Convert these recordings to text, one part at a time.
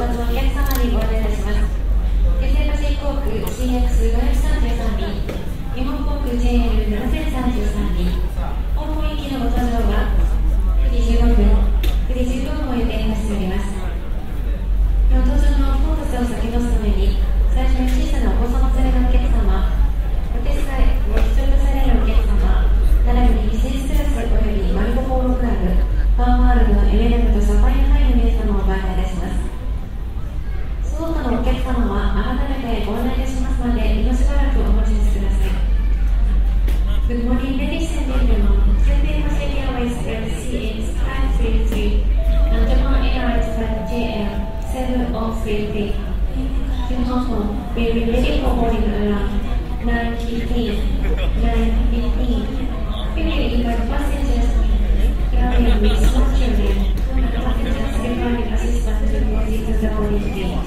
発のお客様にご案内いたします。京成パシフィック航空 CX533 便、日本航空 JL7033 便、香港行きのご搭乗は9時15分、9時15分を予定としております。搭乗の混雑を避けますために、最初に小さなお子様連れのお客様、お手伝いを必要とされるお客様、並びにビジネスクラスおよびマルコポーロクラブ、ファンワールドのエメレムとサファイアハイの皆様をご案内いたします。その他のお客様は改めてご案内いたしますので、今しばらくお待ちください。Good morning, ladies and gentlemen. Cathay Pacific Airways Flight CX533 and Japan Airlines Flight JL7033 to Hong Kong will be ready for boarding around 9:15. We will invite passengers traveling with small children and passengers requiring assistance to proceed to the boarding gate.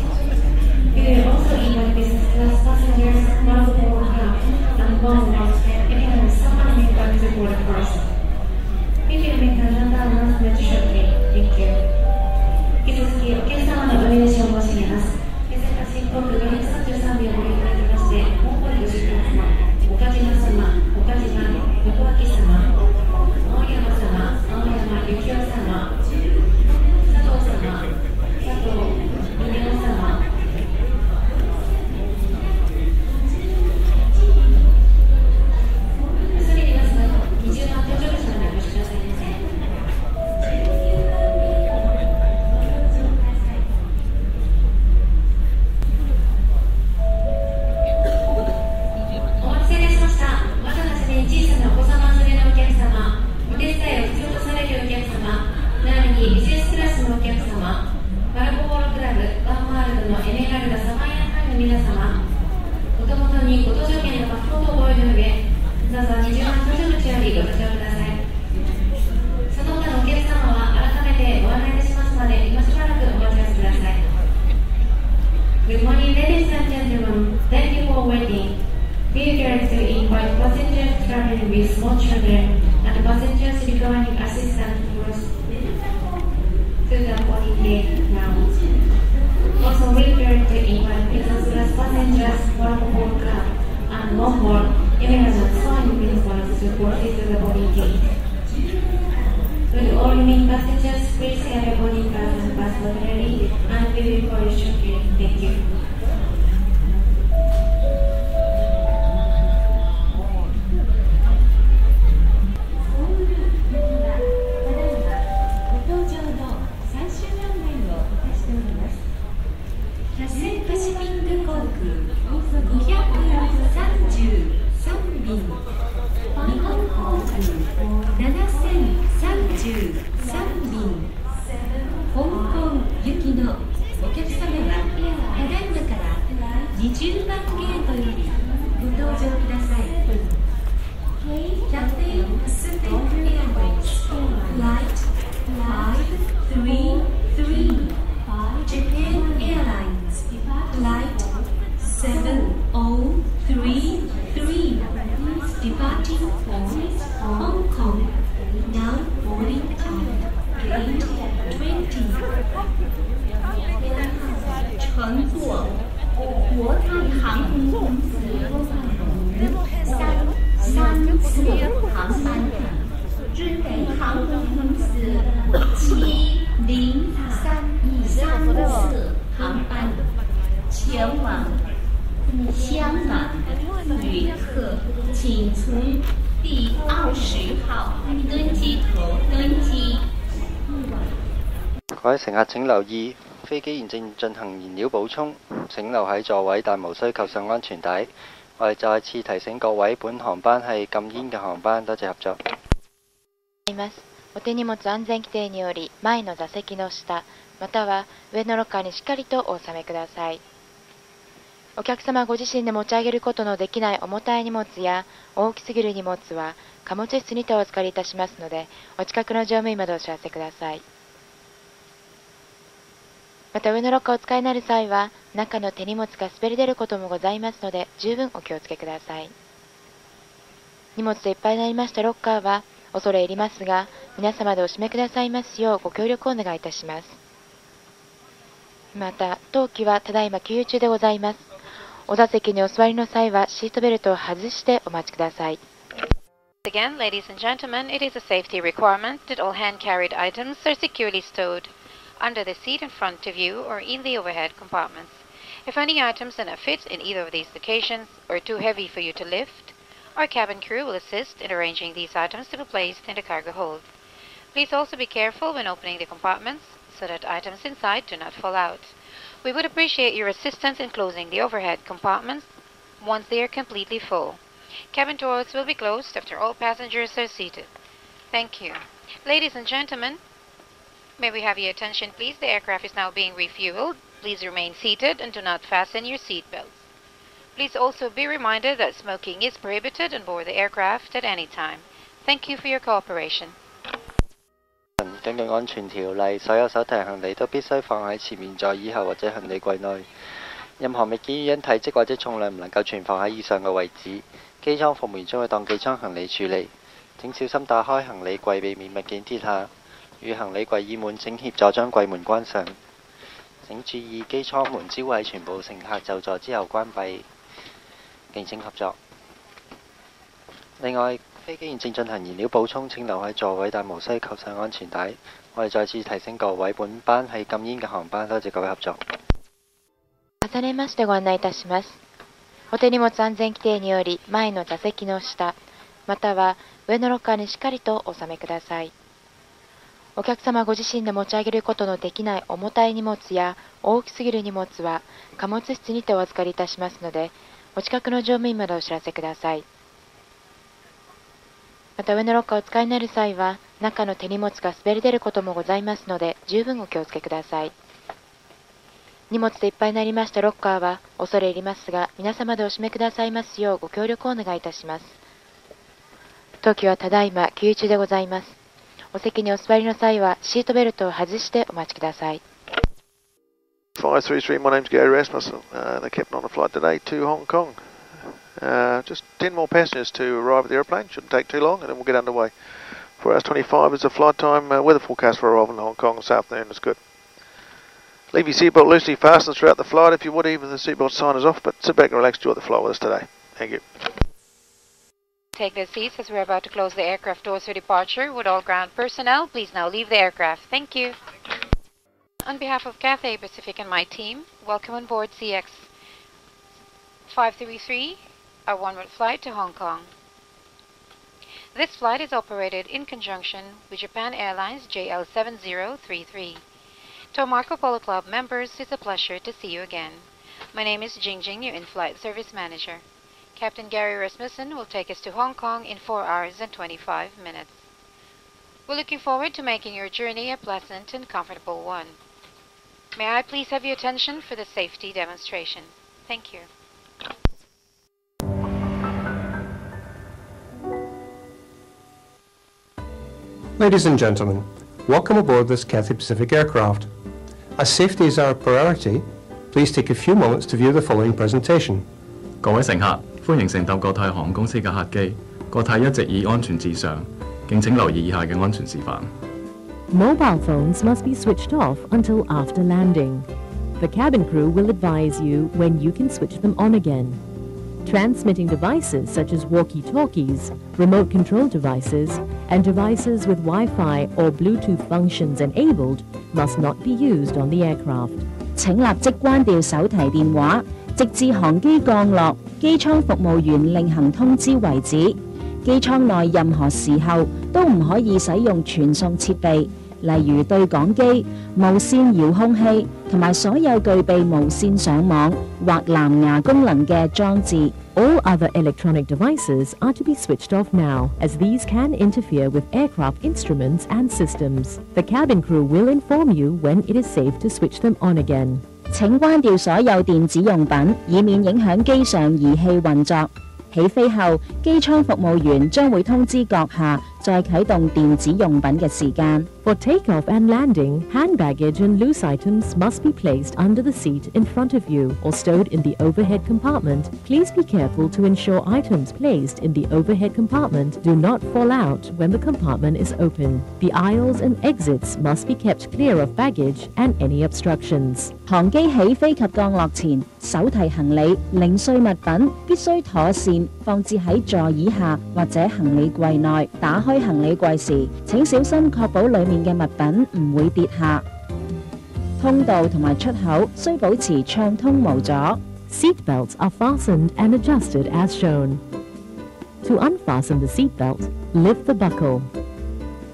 We will also invite business class passengers, multiple craft, and one-way, and someone may like to board first. We will make another announcement shortly. Thank you. 引き続きお客様のお見出しを申し上げます。京成パシフィック航空533便をご利用いただきまして、香港ご出発の岡島様、岡島横脇様、青山様、青山幸雄様、佐藤様、佐藤峰夫様、恐れ入りますが、20番搭乗口までお越しくださいませ。お待たせいたしました。まずはじめに小さなお子様連れのお客様、お手伝いを必要とされるお客様、並びにビジネスクラスのお客様、マルコポーロクラブ、ワンワールドのエメラルダサファイアハイの皆様、お手元にご搭乗券のパスポートをご用意の上、どうぞ20番搭乗口よりご搭乗ください。その他のお客様は改めてご案内いたしますので、今しばらくお待ちください。Good morning, ladies and gentlemen. Thank you for waiting. We would like to invite passengers traveling with small children and passengers requiring assistance to the boarding gate now. Also, we would like to invite business class passengers, one-more club, and one more Emirates flying business to proceed to the boarding gate. Will all remaining passengers please have your boarding pass and passport ready, and we will call you shortly. Thank you.20番ゲートよりご搭乗ください。Cathay Pacific Airways Flight 533 Japan Airlines Flight 7033 departing for Hong Kong, now boarding at gate 20. 乘坐国泰航空公司334航班，日本航空公司7034航班前往香港旅客，请从第20號登機口登機。各位乘客請留意，飛機現正進行燃料補充，請留喺座位，但無需扣上安全帶。我哋再次提醒各位，本航班係禁煙嘅航班，多謝合作。お手荷物安全規定により、前の座席の下、または上のロッカーにしっかりとお納めください。お客様ご自身で持ち上げることのできない重たい荷物や大きすぎる荷物は貨物室にてお預かりいたしますので、お近くの乗務員までお知らせください。また上のロッカーをお使いになる際は、中の手荷物が滑り出ることもございますので、十分お気をつけください。荷物でいっぱいになりましたロッカーは、恐れ入りますが、皆様でお閉めくださいますようご協力をお願いいたします。また、当機はただいま給油中でございます。お座席にお座りの際はシートベルトを外してお待ちください。Again, ladies and gentlemen, it is a safety requirement that all hand-carried items are securely stowed under the seat in front of you or in the overhead compartments. If any items do not fit in either of these locations or are too heavy for you to lift, our cabin crew will assist in arranging these items to be placed in the cargo hold. Please also be careful when opening the compartments so that items inside do not fall out. We would appreciate your assistance in closing the overhead compartments once they are completely full. Cabin doors will be closed after all passengers are seated. Thank you. Ladies and gentlemen, may we have your attention please? The aircraft is now being refueled. Please remain seated and do not fasten your seat belts. Please also be reminded that smoking is prohibited on board the aircraft at any time. Thank you for your cooperation. 根據安全條例，所有手提行李都必須放喺前面座椅後或者行李櫃內。任何物件因體積或者重量唔能夠存放喺以上嘅位置，機艙服務員將會當機艙行李處理。請小心打開行李櫃，避免物件跌下。與行李櫃已滿，請協助將櫃門關上。請注意，機艙門只會喺全部乘客就座之後關閉。敬請合作。另外，飛機現正進行燃料補充，請留喺座位，但無需扣上安全帶。我哋再次提醒各位，本班係禁煙嘅航班，多謝各位合作。重ねましてご案内いたします。お手荷物安全規定により、前の座席の下、または上のロッカーにしっかりとお納めください。お客様ご自身で持ち上げることのできない重たい荷物や大きすぎる荷物は貨物室にてお預かりいたしますので、お近くの乗務員までお知らせください。また上のロッカーをお使いになる際は、中の手荷物が滑り出ることもございますので、十分お気をつけください。荷物でいっぱいになりましたロッカーは、恐れ入りますが、皆様でお閉めくださいますようご協力をお願いいたします。当機はただいま給油中でございます。お席にお座りの際は、シートベルトを外してお待ちください。533, my name's Gary Rasmussen. The captain on the flight today to Hong Kong. Just 10 more passengers to arrive at the airplane. Shouldn't take too long, and then we'll get underway. 4 hours 25 is the flight time. Weather forecast for arrival in Hong Kong this afternoon is good. Leave your seatbelt loosely fastened throughout the flight if you would, even if the seatbelt sign is off, but sit back and relax, enjoy the flight with us today. Thank you. Take their seats as we're about to close the aircraft doors for departure. Would all ground personnel please now leave the aircraft. Thank you. On behalf of Cathay Pacific and my team, welcome on board CX 533, our one-way flight to Hong Kong. This flight is operated in conjunction with Japan Airlines JL7033. To our Marco Polo Club members, it's a pleasure to see you again. My name is Jingjing, your in-flight service manager. Captain Gary Rasmussen will take us to Hong Kong in 4 hours and 25 minutes. We're looking forward to making your journey a pleasant and comfortable one. May I please have your attention for the safety demonstration? Thank you. Ladies and gentlemen, welcome aboard this Cathay Pacific aircraft. As safety is our priority, please take a few moments to view the following presentation. 各位乘客，歡迎乘搭國泰航空公司嘅客機。國泰一直以安全至上，敬請留意以下嘅安全示範。Mobile phones must be switched off until after landing. The cabin crew will advise you when you can switch them on again. Transmitting devices such as walkie-talkies, remote control devices, and devices with Wi-Fi or Bluetooth functions enabled must not be used on the aircraft. 請立即關掉手提電話，直至航機降落，機艙服務員另行通知為止。機艙內任何時候都唔可以使用傳送設備，例如對講機、無線遙控器同埋所有具備無線上網或藍牙功能嘅裝置。All other electronic devices are to be switched off now, as these can interfere with aircraft instruments and systems. The cabin crew will inform you when it is safe to switch them on again. 請關掉所有電子用品，以免影響機上儀器運作。起飛後，機艙服務員將會通知閣下再啟動電子用品嘅時間。For takeoff and landing, hand baggage and loose items must be placed under the seat in front of you or stowed in the overhead compartment. Please be careful to ensure items placed in the overhead compartment do not fall out when the compartment is open. The aisles and exits must be kept clear of baggage and any obstructions. 航機起飛及降落前，手提行李、零碎物品必須妥善放置喺座椅下或者行李櫃內。打開行李櫃時，請小心確保裡面嘅物品唔會跌下。通道同埋出口需保持暢通無阻。Seat belts are fastened and adjusted as shown. To unfasten the seat belt, lift the buckle.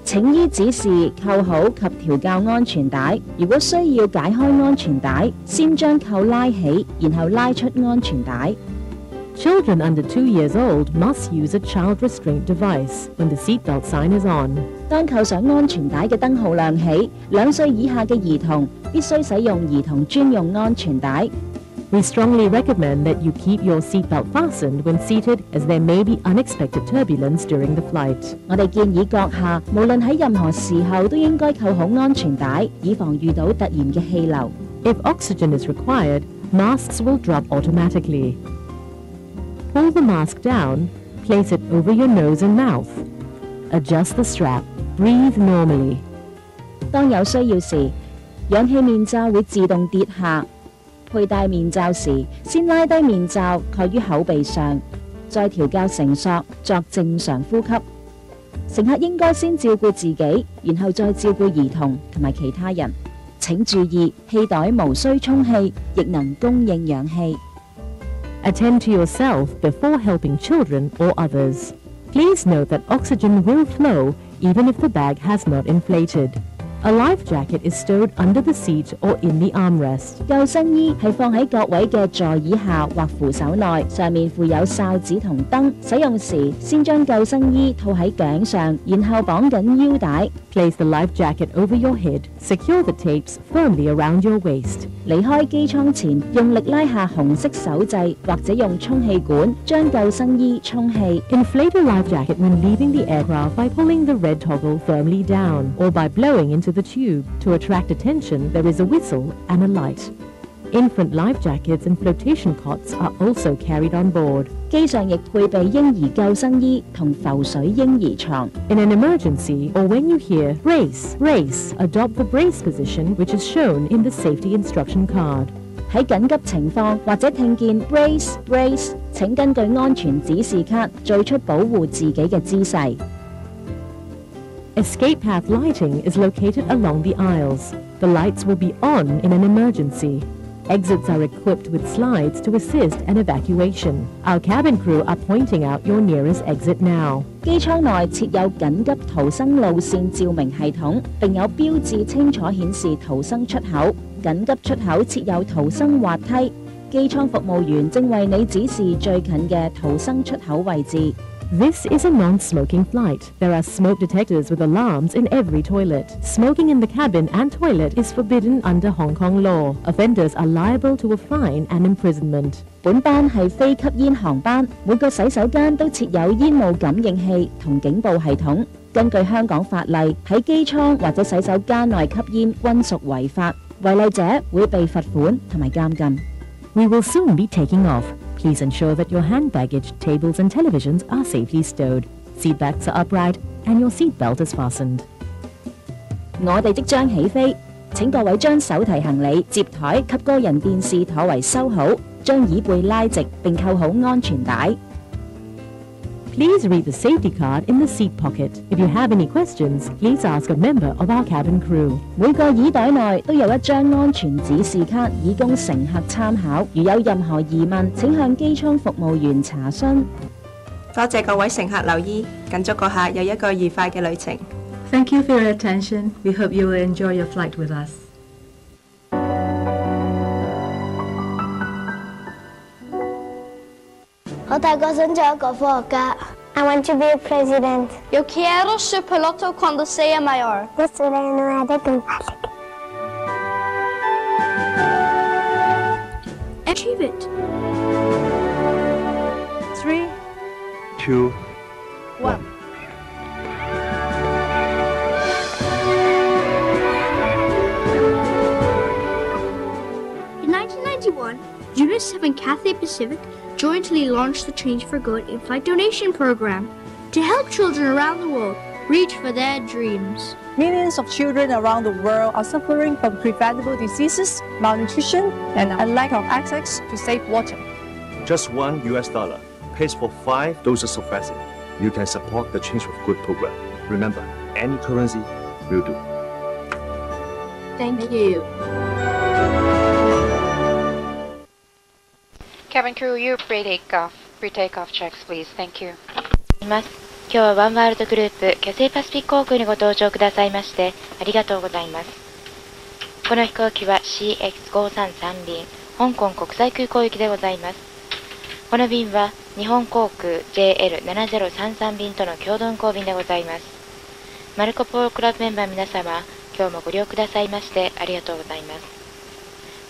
請依指示扣好及調校安全帶。如果需要解開安全帶，先將扣拉起，然後拉出安全帶。Children under 2 years old must use a child restraint device when the seatbelt sign is on. 當扣上安全帶嘅燈號亮起，2歲以下嘅兒童必須使用兒童專用安全帶。We strongly recommend that you keep your seatbelt fastened when seated, as there may be unexpected turbulence during the flight. 我哋建議閣下無論喺任何時候都應該扣好安全帶，以防遇到突然嘅氣流。If oxygen is required, masks will drop automatically. Pull the mask down, place it over your nose and mouth. Adjust the strap. Breathe normally. 當有需要時，氧氣面罩會自動跌下。佩戴面罩時，先拉低面罩蓋於口鼻上，再調校繩索作正常呼吸。乘客應該先照顧自己，然後再照顧兒童同埋其他人。請注意，氣袋無需充氣，亦能供應氧氣。Attend to yourself before helping children or others. Please note that oxygen will flow even if the bag has not inflated. A life jacket is stowed under the seat or in the armrest. 救生衣係放喺各位嘅座椅下或扶手內，上面附有哨子同燈。使用時，先將救生衣套喺頸上，然後綁緊腰帶。Place the life jacket over your head. Secure the tapes firmly around your waist. 離開機艙前，用力拉下紅色手掣，或者用充氣管將救生衣充氣。Inflate a life jacket when leaving the aircraft by pulling the red toggle firmly down, or by blowing into the tube. To attract attention, there is a whistle and a light. Infant life jackets and flotation cots are also carried on board. 機上亦配備嬰兒救生衣同浮水嬰兒床。In an emergency, or when you hear brace, brace, adopt the brace position which is shown in the safety instruction card. 喺緊急情況或者聽見 brace brace， 請根據安全指示卡做出保護自己嘅姿勢。Escape path lighting is located along the aisles. The lights will be on in an emergency. Exits are equipped with slides to assist an evacuation. Our cabin crew are pointing out your nearest exit now. 機艙內設有緊急逃生路線照明系統，並有標誌清楚顯示逃生出口。緊急出口設有逃生滑梯。機艙服務員正為你指示最近嘅逃生出口位置。This is a non-smoking flight. There are smoke detectors with alarms in every toilet. Smoking in the cabin and toilet is forbidden under Hong Kong law. Offenders are liable to a fine and imprisonment. 本班係非吸煙航班，每個洗手間都設有煙霧感應器同警報系統。根據香港法例，喺機艙或者洗手間內吸煙均屬違法，違例者會被罰款同埋監禁。We will soon be taking off. Please ensure that your hand baggage, tables and televisions are safely stowed. Seat backs are upright and your seat belt is fastened. 我哋即將起飛，請各位將手提行李、摺枱及個人電視妥為收好，將椅背拉直並扣好安全帶。Please read the safety card in the seat pocket. If you have any questions, please ask a member of our cabin crew. 每個椅袋內都有一張安全指示卡，以供乘客參考。如有任何疑問，請向機艙服務員查詢。多謝各位乘客留意，謹祝閣下有一個愉快嘅旅程。Thank you for your attention. We hope you will enjoy your flight with us. 我大個想做一個科學家。I want to be a president. Yo quiero ser piloto cuando sea mayor. Achieve it. 3, 2, 1. and Cathay Pacific jointly launched the Change for Good in-flight donation program to help children around the world reach for their dreams. Millions of children around the world are suffering from preventable diseases, malnutrition, and a lack of access to safe water. Just $1 pays for 5 doses of vaccine. You can support the Change for Good program. Remember, any currency will do. Thank you. Cabin crew, your pre-takeoff checks, please. Thank you. 今日はワンワールドグループキャセイパシフィック航空にご搭乗くださいましてありがとうございます。この飛行機は CX533 便香港国際空港行きでございます。この便は日本航空 JL7033 便との共同運航便でございます。マルコポーロクラブメンバー皆様、今日もご利用くださいましてありがとうございます。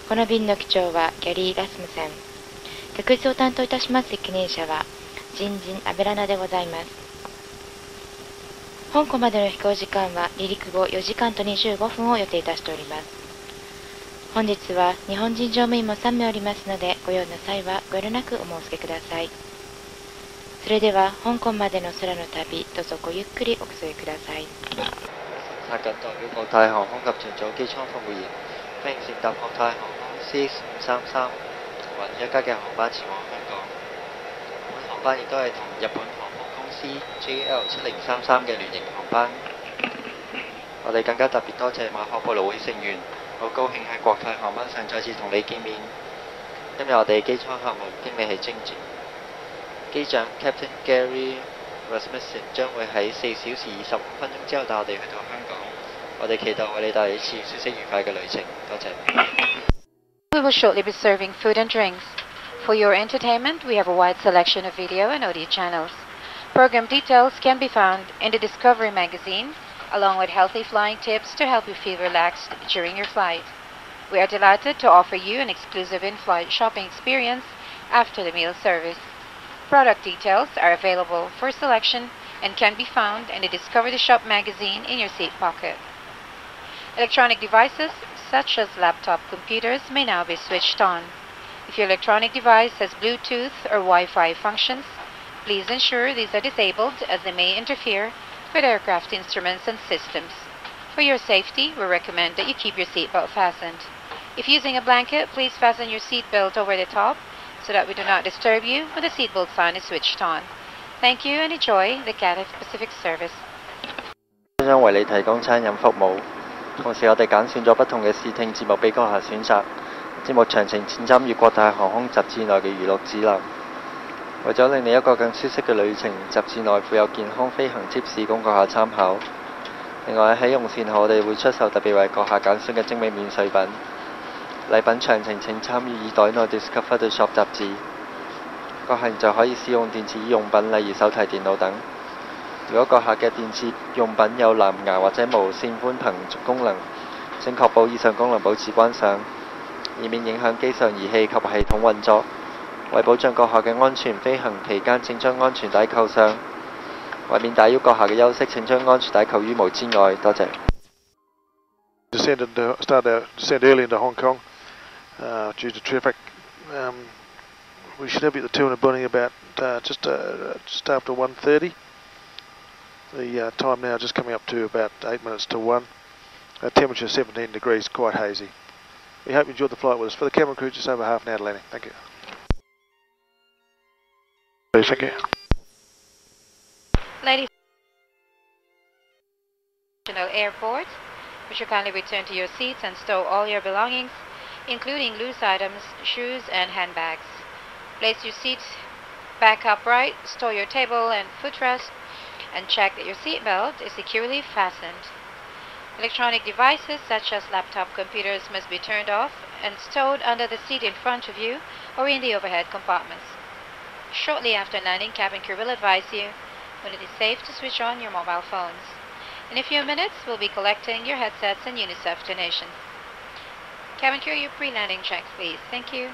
この便の機長はギャリー・ラスムセン。客室を担当いたします責任者はジンジン・アベラナでございます。香港までの飛行時間は離陸後4時間と25分を予定いたしております。本日は日本人乗務員も3名おりますのでご用の際はご遠慮なくお申し付けください。それでは香港までの空の旅どうぞごゆっくりおくつろぎください。殺緊代表國泰航空及全組機艙服務員，歡迎乘搭國泰航空 CX533雲一家嘅航班前往香港。本航班亦都係同日本航空公司 JL7033 嘅聯營航班。我哋更加特別多謝馬可波羅會成員，好高興喺國泰航班上再次同你見面。今日我哋機艙客務經理係精緻，機長 Captain Gary Rasmussen 將會喺4小時25分鐘之後帶我哋去到香港。我哋期待為你帶嚟一次舒適愉快嘅旅程。多謝。We will shortly be serving food and drinks. For your entertainment, we have a wide selection of video and audio channels. Program details can be found in the Discovery magazine, along with healthy flying tips to help you feel relaxed during your flight. We are delighted to offer you an exclusive in-flight shopping experience after the meal service. Product details are available for selection and can be found in the Discover the Shop magazine in your seat pocket. Electronic devices such as laptop computers may now be switched on. If your electronic device has Bluetooth or Wi-Fi functions, please ensure these are disabled as they may interfere with aircraft instruments and systems. For your safety, we recommend that you keep your seatbelt fastened. If using a blanket, please fasten your seatbelt over the top so that we do not disturb you when the seatbelt sign is switched on. Thank you and enjoy the Cathay Pacific service. 將為你提供餐飲服務，同時我哋揀選咗不同嘅視聽節目俾閣下選擇。節目詳情請參閱國泰航空雜誌內嘅娛樂指南。為咗令你一個更舒適嘅旅程，雜誌內附有健康飛行貼士供閣下參考。另外喺用膳後，我哋會出售特別為閣下揀選嘅精美免稅品。禮品詳情請參閱袋內 Discover the Shop 雜誌。閣下現在可以使用電子用品，例如手提電腦等。如果閣下嘅電子用品有藍牙或者無線寬頻功能，請確保以上功能保持關上，以免影響機上儀器及系統運作。為保障閣下嘅安全，飛行期間請將安全帶扣上。為免打擾閣下嘅休息，請將安全帶扣於帽之外。多謝。Descend early into Hong Kong due to traffic. We should have you at the terminal building about just after 1:30. The time now just coming up to about 8 minutes to 1. Temperature 17 degrees, quite hazy. We hope you enjoyed the flight with us. For the cabin crew, just over half an hour to landing. Thank you. Thank you. Ladies and gentlemen, airport, would you kindly return to your seats and stow all your belongings, including loose items, shoes, and handbags. Place your seat back upright, store your table and footrest, and check that your seat belt is securely fastened. Electronic devices such as laptop computers must be turned off and stowed under the seat in front of you or in the overhead compartments. Shortly after landing, cabin crew will advise you when it is safe to switch on your mobile phones. In a few minutes, we'll be collecting your headsets and UNICEF donation. Cabin crew, your pre-landing checks, please. Thank you.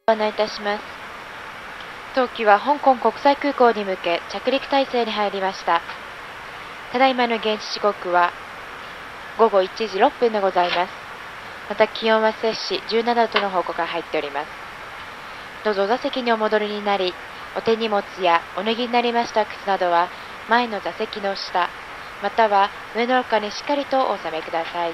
ご案内いたします。当機は香港国際空港に向け着陸態勢に入りました。ただいまの現地時刻は午後1時6分でございます。また気温は摂氏17度との報告が入っております。どうぞお座席にお戻りになり、お手荷物やお脱ぎになりました靴などは前の座席の下、または上のロッカーにしっかりとお納めください。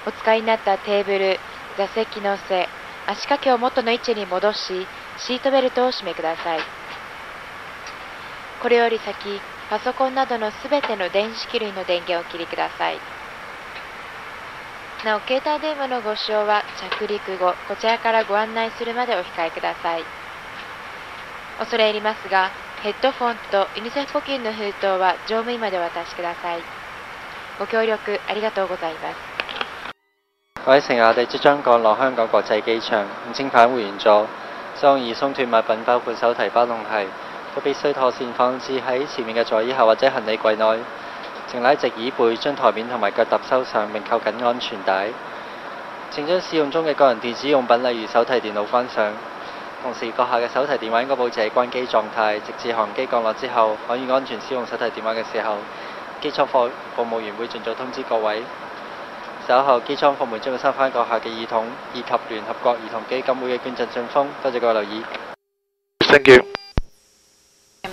お使いになったテーブル、座席の背、足掛けを元の位置に戻し、シートベルトを締めください。これより先、パソコンなどのすべての電子機類の電源をお切りください。なお、携帯電話のご使用は着陸後、こちらからご案内するまでお控えください。恐れ入りますが、ヘッドフォンとユニセフ募金の封筒は乗務員までお渡しください。ご協力ありがとうございます。各位乘客，我哋即將降落香港國際機場，請返回原座。所有易鬆脫物品，包括手提包同鞋，都必須妥善放置喺前面嘅座椅後或者行李櫃內。請拉直椅背，將台面同埋腳踏收上，並扣緊安全帶。請將使用中嘅個人電子用品，例如手提電腦關上。同時，閣下嘅手提電話應該保持喺關機狀態，直至航機降落之後，可以安全使用手提電話嘅時候，機艙服務員會盡早通知各位。稍後機艙服務員將會收返閣下嘅耳筒，以及聯合國兒童基金會嘅捐贈信封。多謝各位留意。Thank you.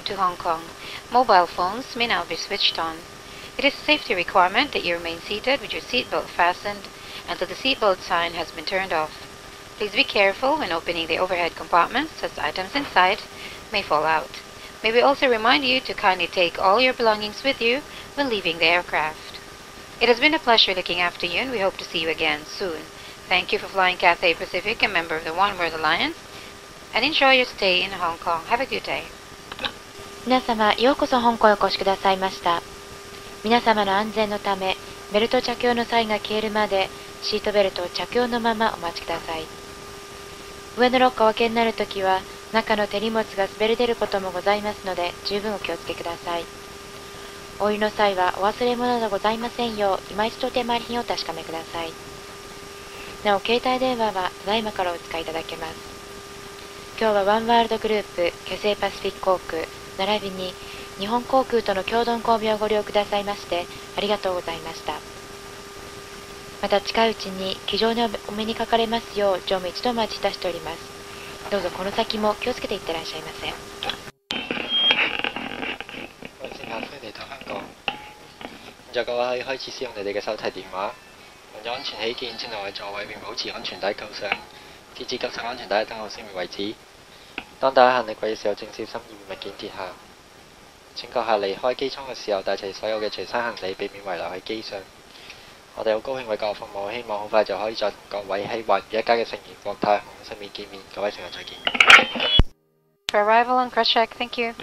To Hong Kong, mobile phones may now be switched on. It is a safety requirement that you remain seated with your seatbelt fastened until the seatbelt sign has been turned off. Please be careful when opening the overhead compartments, as items inside may fall out. May we also remind you to kindly take all your belongings with you when leaving the aircraft. It has been a pleasure looking after you, and we hope to see you again soon. Thank you for flying Cathay Pacific, a member of the One World Alliance, and enjoy your stay in Hong Kong. Have a good day. 皆様、ようこそ香港へお越しくださいました。皆様の安全のため、ベルト着用のサインが消えるまで、シートベルトを着用のままお待ちください。上のロッカーをお開けになるときは、中の手荷物が滑り出ることもございますので、十分お気をつけください。お降りの際は、お忘れ物などございませんよう、今一度手回り品をお確かめください。なお、携帯電話は、ただいまからお使いいただけます。今日はワンワールドグループ、キャセイパシフィック航空、並びに日本航空との共同交尾をご利用くださいましてありがとうございました。また近いうちに機上にお目にかかれますよう乗務一度お待ちいたしております。どうぞこの先も気をつけていってらっしゃいませ。各位乘客，歡迎嚟到香港。現在各位可以開始使用你哋嘅手提電話。為咗安全起見，請留喺座位並保持安全帶扣上，截至扣上安全帶嘅燈號熄滅為止。當打開行李櫃嘅時候，請小心以免物件跌下。請閣下離開機艙嘅時候帶齊所有嘅隨身行李，避免遺留喺機上。我哋好高興為各位服務，希望好快就可以再同各位喺寰宇一家嘅成員國泰航空上面見面。各位乘客再見。For arrival on cross check, thank you.